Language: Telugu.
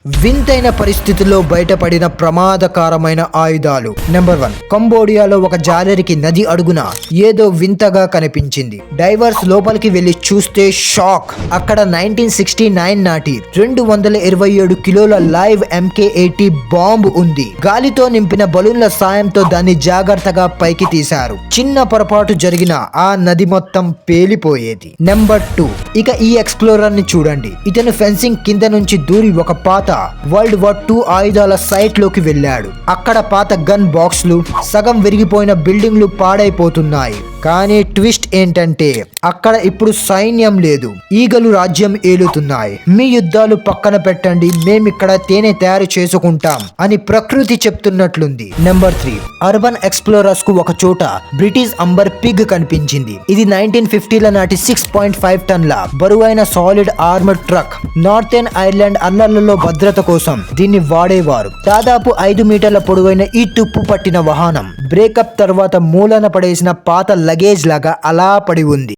వింతైన పరిస్థితుల్లో బయటపడిన ప్రమాదకరమైన ఆయుధాలు. నెంబర్ 1, కంబోడియాలో ఒక జాలరికి నది అడుగున ఏదో వింతగా కనిపించింది. డైవర్స్ లోపలికి వెళ్లి చూస్తే షాక్. అక్కడ 1969 నాటి 227 కిలోల లైవ్ MK-80 బాంబు ఉంది. గాలితో నింపిన బలూన్ల సాయంతో దాన్ని జాగ్రత్తగా పైకి తీశారు. చిన్న పొరపాటు జరిగిన ఆ నది మొత్తం పేలిపోయేది. నెంబర్ 2, ఇక ఈ ఎక్స్ప్లోరర్ ని చూడండి. ఇతను ఫెన్సింగ్ కింద నుంచి దూరి ఒక పాత వరల్డ్ వార్ II ఆయుధాల సైట్ లోకి వెళ్ళాడు. అక్కడ పాత గన్ బాక్స్లు, సగం విరిగిపోయిన బిల్డింగ్లు పాడైపోతున్నాయి. కానీ ట్విస్ట్ ఏంటంటే అక్కడ ఇప్పుడు సైన్యం లేదు, ఈగలు రాజ్యం ఏలుతున్నాయి. మీ యుద్ధాలు పక్కన పెట్టండి, మేమిక్కడ తేనె తయారు చేసుకుంటాం అని ప్రకృతి చెప్తున్నట్లుంది. నెంబర్ 3, అర్బన్ ఎక్స్ప్లోరర్స్ కు ఒక చోట బ్రిటిష్ అంబర్ పిగ్ కనిపించింది. ఇది 1950ల నాటి 6.5 టన్ల బరువైన solid armour truck. Northern Ireland అల్లర్లలో భద్రత కోసం దీన్ని వాడేవారు. దాదాపు 5 మీటర్ల పొడవైన ఈ తుప్పు పట్టిన వాహనం బ్రేకప్ తర్వాత మూలన పడేసిన పాత లగేజ్ లాగా అలా పడి ఉంది.